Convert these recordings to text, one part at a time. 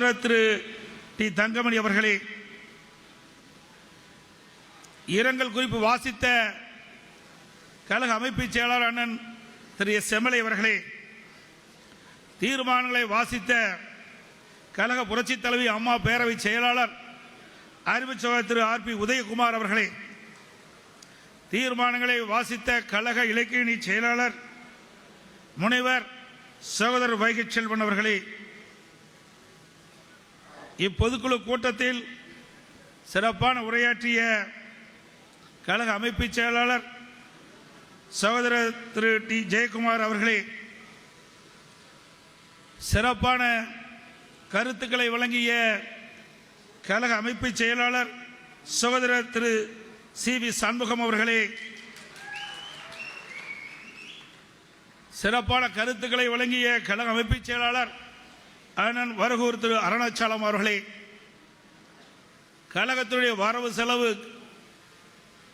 சகோதரர் திரு டி தங்கமணி அவர்களே, இரங்கல் குறிப்பு வாசித்த கழக அமைப்பு செயலாளர் அண்ணன் திரு எஸ் செம்மலை அவர்களே, தீர்மானங்களை வாசித்த கழக புரட்சி தலைவி அம்மா பேரவை செயலாளர் அறிவு சகோதரர் திரு ஆர்.பி. உதயகுமார் அவர்களே, தீர்மானங்களை வாசித்த கழக இலக்கியணி செயலாளர் முனைவர் சகோதரர் வைகை செல்வன் அவர்களே, இப்பொதுக்குழு கூட்டத்தில் சிறப்பான உரையாற்றிய கழக அமைப்பு செயலாளர் சகோதரர் திரு டி ஜெயக்குமார் அவர்களே, சிறப்பான கருத்துக்களை வழங்கிய கழக அமைப்பு செயலாளர் சகோதரர் திரு சி.வி. சண்முகம் அவர்களே, சிறப்பான கருத்துக்களை வழங்கிய கழக அமைப்பு செயலாளர் அண்ணன் வரகூர் திரு அருணாச்சலம் அவர்களே, கழகத்துடைய வரவு செலவு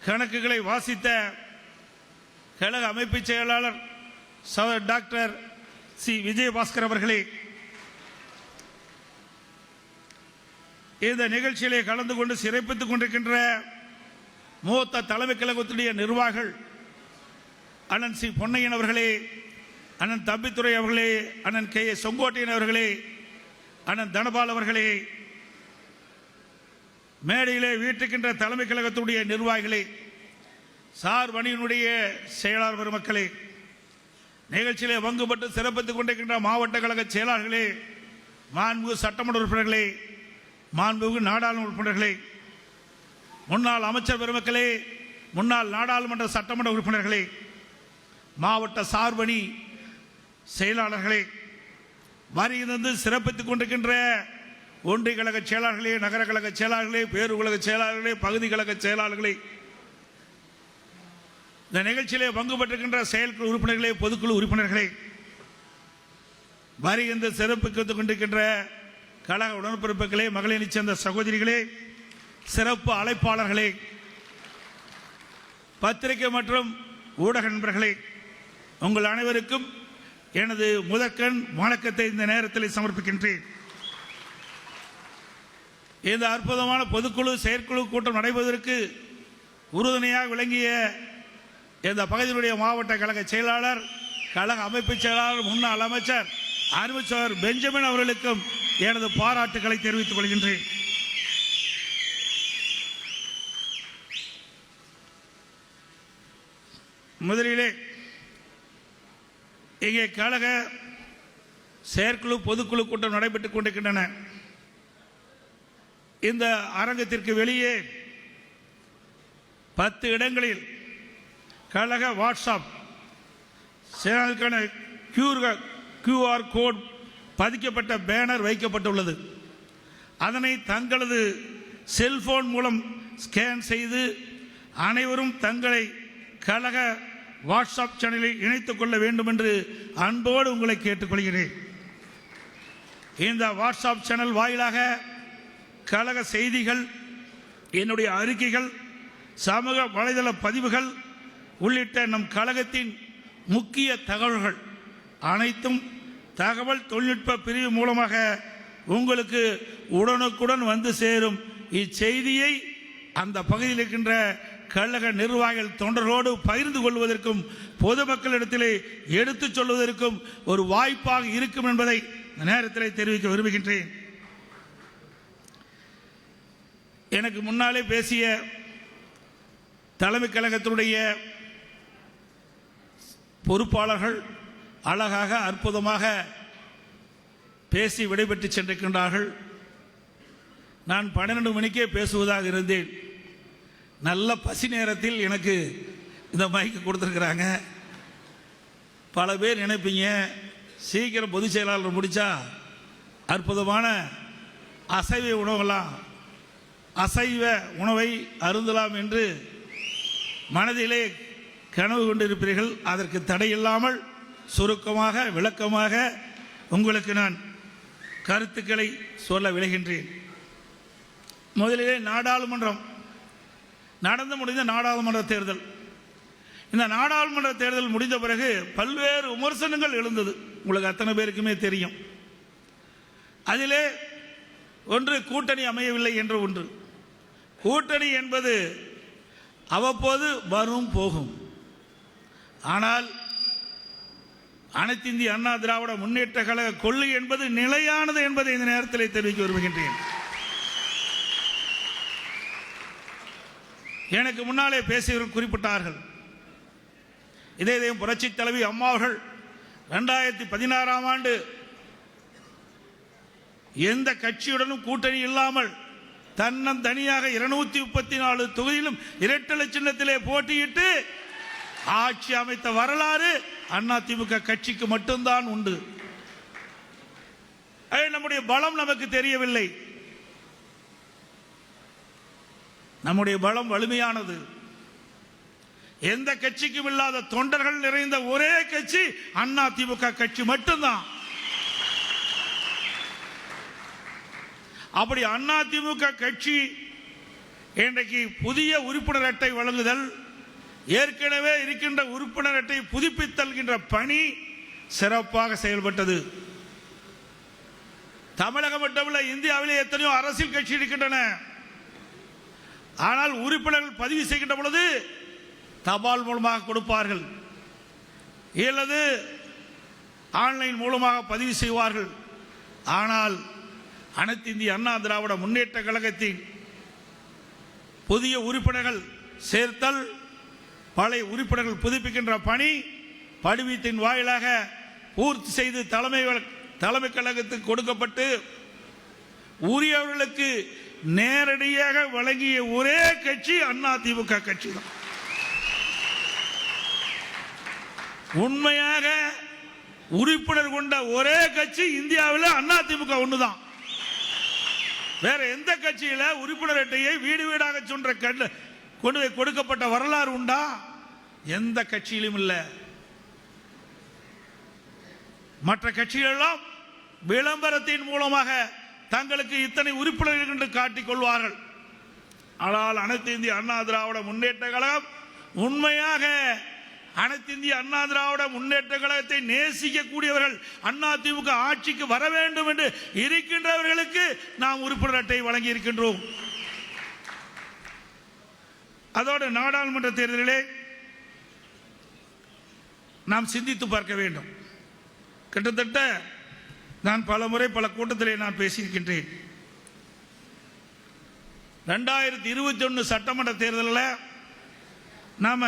கணக்குகளை வாசித்த கழக அமைப்பு செயலாளர் சகோதரர் டாக்டர் சி. விஜயபாஸ்கர் அவர்களே, இந்த நிகழ்ச்சியிலே கலந்து கொண்டு சிறப்பித்துக் கொண்டிருக்கின்ற மூத்த தலைமை கழகத்துடைய நிர்வாகிகள் அண்ணன் சி. பொன்னையன் அவர்களே, அண்ணன் தம்பித்துறை அவர்களே, அண்ணன் கே. செங்கோட்டையன் அவர்களே, அண்ணன் தனபால் அவர்களே, மேடையிலே வீட்டுக்கின்ற தலைமை கழகத்துடைய நிர்வாகிகளே, சார் பணியினுடைய செயலாளர் பெருமக்களே, நிகழ்ச்சியிலே பங்குபட்டு சிறப்பித்துக் கொண்டிருக்கின்ற மாவட்ட கழக செயலாளர்களே, மாண்புமிகு சட்டமன்ற உறுப்பினர்களே, மாண்புமிகு நாடாளுமன்ற உறுப்பினர்களே, முன்னாள் அமைச்சர் பெருமக்களே, முன்னாள் நாடாளுமன்ற சட்டமன்ற உறுப்பினர்களே, மாவட்ட சார்பணி செயலாளர்களே, வருகிறது சிறப்பித்துக் கொண்டிருக்கின்ற ஒன்றிய கழக செயலாளர்களே, நகர கழக செயலாளர்களே, பேரூர்கழக செயலாளர்களே, பகுதி கழக செயலாளர்களே, இந்த நிகழ்ச்சியிலே பங்கு பெற்றிருக்கின்ற செயற்குழு உறுப்பினர்களே, பொதுக்குழு உறுப்பினர்களே, வருகின்ற சிறப்பித்துக் கொண்டிருக்கின்ற கழக உடன்பிறப்புகளே, மகளிரை சேர்ந்த சகோதரிகளே, சிறப்பு அழைப்பாளர்களே, பத்திரிகை மற்றும் ஊடக நண்பர்களே, உங்கள் அனைவருக்கும் எனது முதற்கண் வணக்கத்தை இந்த நேரத்தில் சமர்ப்பிக்கின்றேன். இந்த அற்புதமான பொதுக்குழு செயற்குழு கூட்டம் நடைபெறுவதற்கு உறுதுணையாக விளங்கிய இந்த பகுதியினுடைய மாவட்ட கழக செயலாளர், கழக அமைப்பு செயலாளர், முன்னாள் அமைச்சர் அறிவுச்சவர் பெஞ்சமின் அவர்களுக்கும் எனது பாராட்டுக்களை தெரிவித்துக் கொள்கின்றேன். முதலிலே இங்கே கழக செயற்குழு பொதுக்குழு கூட்டம் நடைபெற்றுக் கொண்டிருக்கின்றன. இந்த அரங்கத்திற்கு வெளியே 10 இடங்களில் கழக வாட்ஸ்அப் சேனலுக்கான QR கோட் பதிக்கப்பட்ட பேனர் வைக்கப்பட்டுள்ளது. அதனை தங்களது செல்போன் மூலம் ஸ்கேன் செய்து அனைவரும் தங்களை கழக வாட்ஸ்அப் சேனலில் இணைத்துக் கொள்ள வேண்டும் என்று அன்போடு உங்களை கேட்டுக்கொள்கிறேன். இந்த வாட்ஸ்அப் சேனல் வாயிலாக கழக செய்திகள், என்னுடைய அறிக்கைகள், சமூக வலைதள பதிவுகள் உள்ளிட்ட நம் கழகத்தின் முக்கிய தகவல்கள் அனைத்தும் தகவல் தொழில்நுட்ப பிரிவு மூலமாக உங்களுக்கு உடனுக்குடன் வந்து சேரும். இச்செய்தியை அந்த பகுதியில் இருக்கின்ற கழக நிர்வாகிகள் தொண்டர்களோடு பகிர்ந்து கொள்வதற்கும் பொதுமக்களிடத்திலே எடுத்துச் சொல்வதற்கும் ஒரு வாய்ப்பாக இருக்கும் என்பதை நேரத்தில் தெரிவிக்க விரும்புகின்றேன். எனக்கு முன்னாலே பேசிய தலைமை கழகத்தினுடைய பொறுப்பாளர்கள் அழகாக அற்புதமாக பேசி விடைபெற்று சென்றிருக்கின்றார்கள். நான் 12 மணிக்கே பேசுவதாக இருந்தேன். நல்ல பசி நேரத்தில் எனக்கு இந்த மைக்கு கொடுத்துருக்குறாங்க. பல பேர் நினைப்பீங்க சீக்கிரம் பொதுச் செயலாளர் முடித்தா அற்புதமான அசைவ உணவை அருந்தலாம் என்று மனதிலே கனவு கொண்டிருப்பீர்கள். அதற்கு தடையில்லாமல் சுருக்கமாக விளக்கமாக உங்களுக்கு நான் கருத்துக்களை சொல்ல விளைகின்றேன். முதலிலே நாடாளுமன்றம் நடந்து முடிந்த நாடாளுமன்ற தேர்தல். இந்த நாடாளுமன்ற தேர்தல் முடிந்த பிறகு பல்வேறு விமர்சனங்கள் எழுந்தது. உங்களுக்கு அத்தனை பேருக்குமே தெரியும். அதிலே ஒன்று கூட்டணி அமையவில்லை என்று ஒன்று. கூட்டணி என்பது அவ்வப்போது வரும் போகும். ஆனால் அனைத்து இந்திய அண்ணா திராவிட முன்னேற்ற கழக கொள்கை என்பது நிலையானது என்பதை இந்த நேரத்தில் தெரிவிக்க விரும்புகின்றேன். எனக்கு முன்னாலே பேசியவர்கள் குறிப்பிட்டார்கள், இதே புரட்சி தலைவி அம்மா அவர்கள் 2016ஆம் ஆண்டு எந்த கட்சியுடனும் கூட்டணி இல்லாமல் தன்னந்தனியாக 234 தொகுதியிலும் இரட்டை சின்னத்திலே போட்டியிட்டு ஆட்சி அமைத்த வரலாறு அதிமுக கட்சிக்கு மட்டும்தான் உண்டு. நம்முடைய பலம் நமக்கு தெரியவில்லை. நம்முடைய பலம் வலிமையானது. எந்த கட்சிக்கும் இல்லாத தொண்டர்கள் நிறைந்த ஒரே கட்சி அதிமுக கட்சி மட்டும்தான். அப்படி அதிமுக கட்சி இன்றைக்கு புதிய உறுப்பினர் அட்டை வழங்குதல், ஏற்கனவே இருக்கின்ற உறுப்பினர் அட்டை புதுப்பித்தல் என்ற பணி சிறப்பாக செயல்பட்டது. தமிழகம் மட்டுமல்ல, இந்தியாவிலே எத்தனையோ அரசியல் கட்சி இருக்கின்றன. ஆனால் உறுப்பினர்கள் பதிவு செய்கின்ற பொழுது தபால் மூலமாக கொடுப்பார்கள், அல்லது ஆன்லைன் மூலமாக பதிவு செய்வார்கள். ஆனால் அனைத்து இந்திய அண்ணா திராவிட முன்னேற்ற கழகத்தின் புதிய உறுப்பினர்கள் சேர்த்தல், பழைய உறுப்பினர்கள் புதுப்பிக்கின்ற பணி படிவத்தின் வாயிலாக பூர்த்தி செய்து தலைமை கழகத்துக்கு கொடுக்கப்பட்டு உரியவர்களுக்கு நேரடியாக வழங்கிய ஒரே கட்சி அதிமுக கட்சி தான். உண்மையாக உறுப்பினர் கொண்ட ஒரே கட்சி இந்தியாவில் அதிமுக ஒண்ணுதான். வேற எந்த கட்சியில உறுப்பினர் அட்டையை வீடு வீடாக சொன்ன கொண்டு போய் கொடுக்கப்பட்ட வரலாறு உண்டா? எந்த கட்சியிலும் இல்லை. மற்ற கட்சிகள் எல்லாம் விளம்பரத்தின் மூலமாக தங்களுக்கு இத்தனை உறுப்பினர்கள் என்று காட்டிக் கொள்வார்கள். ஆனால் அனைத்து இந்திய அண்ணா திராவிட முன்னேற்ற கழகம் உண்மையாக அனைத்து இந்திய அண்ணா திராவிட முன்னேற்ற கழகத்தை நேசிக்கக்கூடியவர்கள், அதிமுக ஆட்சிக்கு வர வேண்டும் என்று இருக்கின்றவர்களுக்கு நாம் உறுப்பினர் அட்டை வழங்கி இருக்கின்றோம். அதோடு நாடாளுமன்ற தேர்தலிலே நாம் சிந்தித்து பார்க்க வேண்டும். கிட்டத்தட்ட நான் பல முறை பல கூட்டத்திலே நான் பேசியிருக்கின்றேன். 2021 சட்டமன்ற தேர்தலில் நாம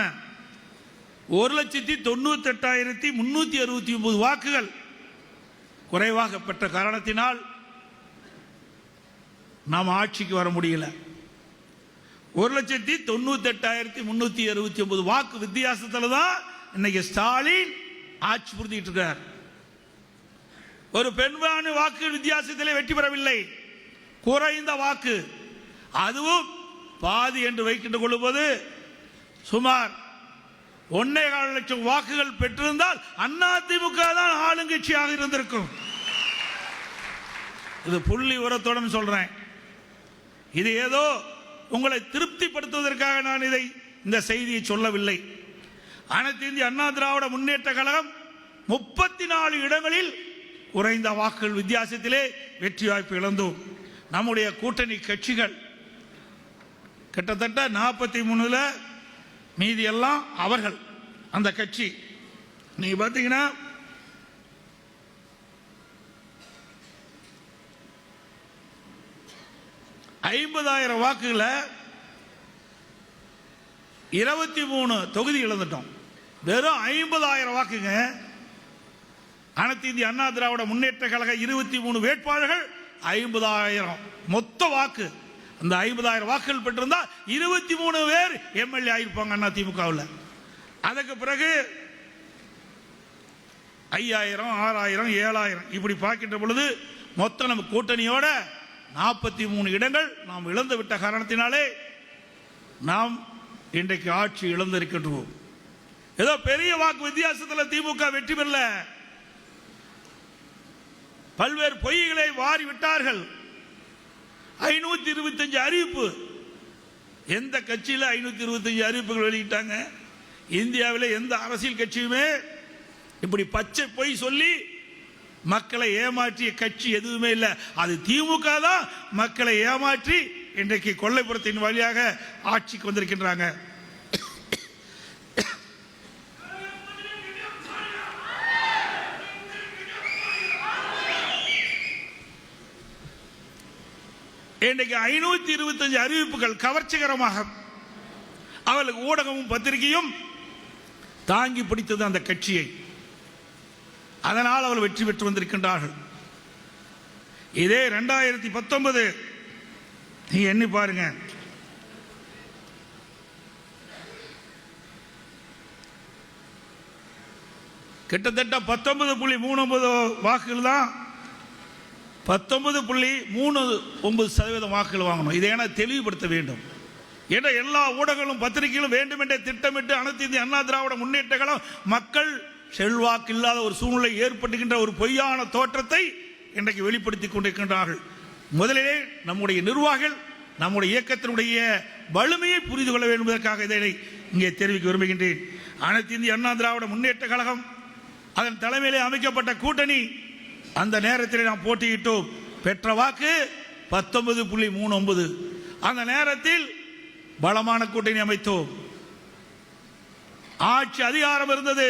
1,98,369 வாக்குகள் குறைவாக பெற்ற காரணத்தினால் நாம் ஆட்சிக்கு வர முடியல. 1,98,369 வாக்கு வித்தியாசத்தில் தான் இன்னைக்கு ஸ்டாலின் ஆட்சி புரிஞ்சிட்டு இருக்கார். ஒரு பெண்பான வாக்கு வித்தியாசத்திலே வெற்றி பெறவில்லை, குறைந்த வாக்கு, அதுவும் பாதி என்று வைக்கின்ற கொள்ளும்போது சுமார் 1.25 லட்சம் வாக்குகள் பெற்றிருந்தால் அதிமுக தான் ஆளுங்கட்சியாக இருந்திருக்கும். இது புள்ளி உரத்துடன் சொல்றேன். இது ஏதோ உங்களை திருப்திப்படுத்துவதற்காக நான் இந்த செய்தியை சொல்லவில்லை. அனைத்து இந்திய அண்ணா திராவிட முன்னேற்ற கழகம் 34 இடங்களில் குறைந்த வாக்குகள் வித்தியாசத்திலே வெற்றி வாய்ப்பு இழந்தோம். நம்முடைய கூட்டணி கட்சிகள் கிட்டத்தட்ட 43 மீதி எல்லாம் அவர்கள் அந்த கட்சி. நீங்க பார்த்தீங்கன்னா $50,000 வாக்குகளை 23 தொகுதி இழந்துட்டோம். வெறும் 50,000 வாக்குங்க. அனைத்து இந்திய அண்ணா திராவிட முன்னேற்ற கழக 23 வேட்பாளர்கள் 50,000 மொத்த வாக்கு. அந்த 50,000 வாக்குகள் பெற்றிருந்தா 23 பேர் எம்எல்ஏ ஆயிருப்பாங்க அதிமுகவில். அதுக்கு பிறகு 5,000, 6,000, 7,000 இப்படி பார்க்கின்ற பொழுது மொத்தம் நம்ம கூட்டணியோட 43 இடங்கள் நாம் இழந்து விட்ட காரணத்தினாலே நாம் இன்றைக்கு ஆட்சி இழந்திருக்கின்றோம். ஏதோ பெரிய வாக்கு வித்தியாசத்தில் திமுக வெற்றி பெறல, பல்வேறு பொய்களை வாரி விட்டார்கள். 525 அறிவிப்பு. எந்த கட்சியில் 525 அறிவிப்புகள் வெளியிட்டாங்க? இந்தியாவில் எந்த அரசியல் கட்சியுமே இப்படி பச்சை பொய் சொல்லி மக்களை ஏமாற்றிய கட்சி எதுவுமே இல்லை. அது திமுக தான் மக்களை ஏமாற்றி இன்றைக்கு கொல்லைப்புறத்தின் வழியாக ஆட்சிக்கு வந்திருக்கின்றாங்க. இன்றைக்கு 525 அறிவிப்புகள் கவர்ச்சிகரமாக அவர்களுக்கு ஊடகமும் பத்திரிகையும் தாங்கி பிடித்தது அந்த கட்சியை. அதனால் அவர்கள் வெற்றி பெற்று வந்திருக்கின்றார்கள். இதே 2019 நீங்க எண்ணி பாருங்க, கிட்டத்தட்ட 19.39 வாக்குகள் தான் 19.39% வாக்குகள் வாங்கணும். இதை என தெளிவுபடுத்த வேண்டும் என்ற எல்லா ஊடகங்களும் பத்திரிகைகளும் வேண்டுமென்றே திட்டமிட்டு அனைத்து இந்திய அண்ணா திராவிட முன்னேற்ற கழகம் மக்கள் செல்வாக்கு இல்லாத ஒரு சூழ்நிலை ஏற்படுகின்ற ஒரு பொய்யான தோற்றத்தை இன்றைக்கு வெளிப்படுத்திக் கொண்டிருக்கின்றார்கள். முதலிலே நம்முடைய நிர்வாகிகள் நம்முடைய இயக்கத்தினுடைய வலிமையை புரிந்து கொள்ள வேண்டும் என்பதற்காக இதை இங்கே தெரிவிக்க விரும்புகின்றேன். அனைத்து இந்திய அண்ணா திராவிட முன்னேற்ற கழகம் அதன் தலைமையிலே அமைக்கப்பட்ட கூட்டணி அந்த நேரத்தில் நாம் போட்டியிட்டோம். பெற்ற வாக்கு 19.39. அந்த நேரத்தில் பலமான கூட்டணி அமைத்தோம். ஆட்சி அதிகாரம் இருந்தது.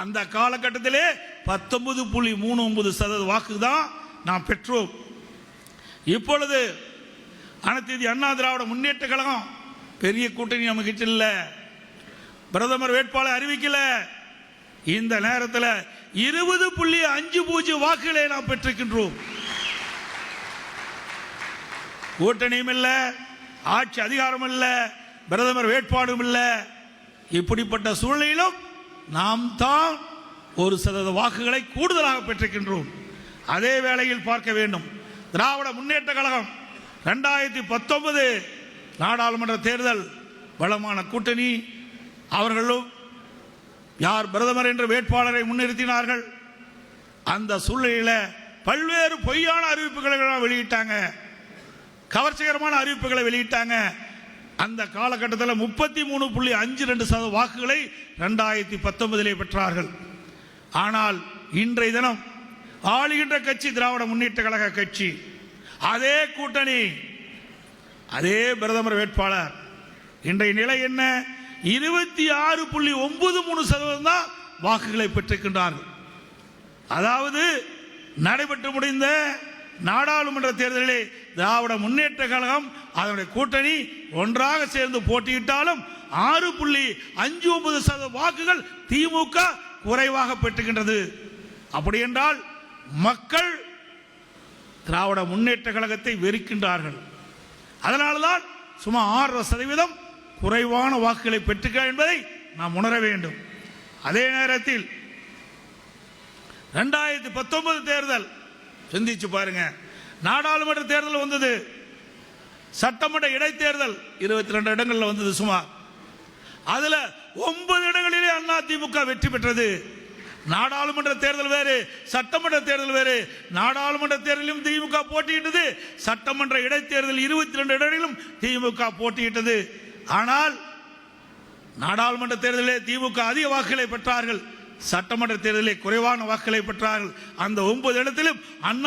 அந்த காலகட்டத்திலே 19.39% வாக்கு தான் நாம் பெற்றோம். இப்பொழுது அனைத்து இந்திய அண்ணா திராவிட முன்னேற்ற கழகம் பெரிய கூட்டணி நமக்கு இல்ல, பிரதமர் வேட்பாளர் அறிவிக்கல. இந்த நேரத்தில் 20.50 வாக்குகளை நாம் பெற்றிருக்கின்றோம். கூட்டணியும் இல்ல, ஆட்சி அதிகாரம் இல்ல, பிரதமர் வேட்பாளரும் இல்ல. இப்படிப்பட்ட சூழ்நிலையிலும் நாம் தான் 1% வாக்குகளை கூடுதலாக பெற்றிருக்கின்றோம். அதே வேளையில் பார்க்க வேண்டும், திராவிட முன்னேற்ற கழகம் 2019 நாடாளுமன்ற தேர்தல் பலமான கூட்டணி. அவர்களும் யார் பிரதமர் என்ற வேட்பாளரை முன்னிறுத்தினார்கள். அந்த சூழ்நிலையில் பல்வேறு பொய்யான அறிவிப்புகளை வெளியிட்டாங்க, கவர்ச்சிகரமான அறிவிப்புகளை வெளியிட்டாங்க. அந்த காலகட்டத்தில் 33.52% வாக்குகளை 2019 பெற்றார்கள். ஆனால் இன்றைய தினம் ஆளுகின்ற கட்சி திராவிட முன்னேற்ற கழக கட்சி, அதே கூட்டணி, அதே பிரதமர் வேட்பாளர். இன்றைய நிலை என்ன? 26.93% தான் வாக்குகளை பெற்றிருக்கின்றார்கள். அதாவது நடைபெற்று முடிந்த நாடாளுமன்ற தேர்தலிலே திராவிட முன்னேற்ற கழகம் அதனுடைய கூட்டணி ஒன்றாக சேர்ந்து போட்டியிட்டாலும் 6.59% வாக்குகள் திமுக குறைவாக பெற்றுகின்றது. அப்படி என்றால் மக்கள் திராவிட முன்னேற்ற கழகத்தை வெறுக்கின்றார்கள். அதனால்தான் சுமார் 6% குறைவான வாக்குகளை பெற்றுக்க என்பதை நாம் உணர வேண்டும். அதே நேரத்தில் 2019 தேர்தல் சிந்திச்சு பாருங்க. நாடாளுமன்ற தேர்தல் வந்தது, சட்டமன்ற இடைத்தேர்தல் 22 இடங்களில் வந்தது சுமார். அதுல 9 இடங்களிலே அதிமுக வெற்றி பெற்றது. நாடாளுமன்ற தேர்தல் வேறு, சட்டமன்ற தேர்தல் வேறு. நாடாளுமன்ற தேர்தலிலும் திமுக போட்டியிட்டது, சட்டமன்ற இடைத்தேர்தல் 22 இடங்களிலும் திமுக போட்டியிட்டது. ஆனால் நாடாளுமன்ற தேர்தலிலே திமுக அதிக வாக்குகளை பெற்றார்கள், சட்டமன்ற தேர்தலிலே குறைவான வாக்குகளை பெற்றார்கள். அந்த 9 இடத்திலும்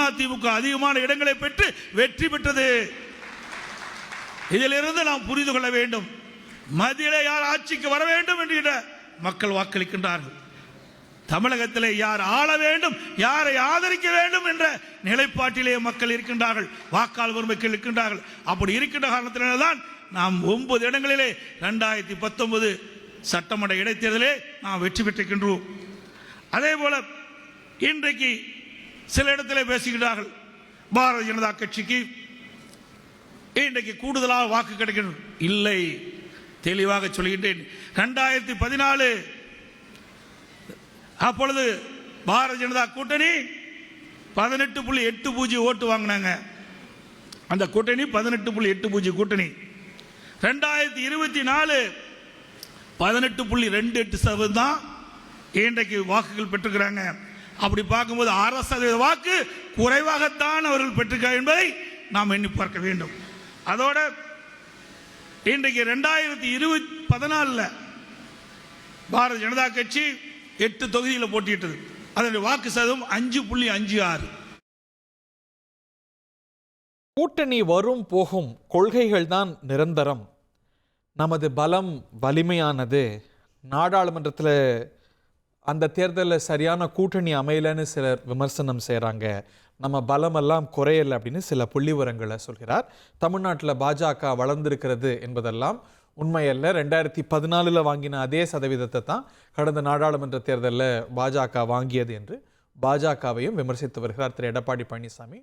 அதிமுக அதிகமான இடங்களை பெற்று வெற்றி பெற்றது. இதிலிருந்து நாம் புரிந்து கொள்ள வேண்டும், மத்தியிலே யார் ஆட்சிக்கு வர வேண்டும் என்று மக்கள் வாக்களிக்கின்றார்கள். தமிழகத்திலே யார் ஆள வேண்டும், யாரை ஆதரிக்க வேண்டும் என்ற நிலைப்பாட்டிலே மக்கள் இருக்கின்றார்கள், வாக்காளர் பெருமக்கள் இருக்கின்றார்கள். அப்படி இருக்கின்ற காரணத்தினால்தான் நாம் 9 இடங்களிலே 2019 சட்டமன்ற இடைத்தேர்தலே நாம் வெற்றி பெற்றிருக்கின்றோம். அதே போல இன்றைக்கு சில இடத்திலே பேசுகிறார்கள், பாரதிய ஜனதா கட்சிக்கு இன்றைக்கு கூடுதலாக வாக்கு கிடைக்கிறது. இல்லை, தெளிவாக சொல்கின்றேன். 2014 அப்பொழுது பாரதிய ஜனதா கூட்டணி 18.80 ஓட்டு வாங்கினாங்க. அந்த கூட்டணி 18.80 கூட்டணி. 2024 18.28% தான் இன்றைக்கு வாக்குகள் பெற்றுக்கிறாங்க. அப்படி பார்க்கும்போது 6% வாக்கு குறைவாகத்தான் அவர்கள் பெற்றிருக்கிறார் என்பதை நாம் எண்ணி பார்க்க வேண்டும். அதோட இன்றைக்கு 2014 பாரதிய ஜனதா கட்சி 8 தொகுதியில் போட்டியிட்டது. அதனுடைய வாக்கு சதவீதம் 5.56. கூட்டணி வரும் போகும் கொள்கைகள் தான் நிரந்தரம். நமது பலம் வலிமையானது. நாடாளுமன்றத்தில் அந்த தேர்தலில் சரியான கூட்டணி அமையலன்னு சிலர் விமர்சனம் செய்கிறாங்க. நம்ம பலமெல்லாம் குறையலை அப்படின்னு சில புள்ளி விவரங்களை சொல்கிறார். தமிழ்நாட்டில் பாஜக வளர்ந்திருக்கிறது என்பதெல்லாம் உண்மையல்ல. 2014 வாங்கின அதே சதவீதத்தை தான் கடந்த நாடாளுமன்ற தேர்தலில் பாஜக வாங்கியது என்று பாஜகவையும் விமர்சித்து வருகிறார் திரு எடப்பாடி பழனிசாமி.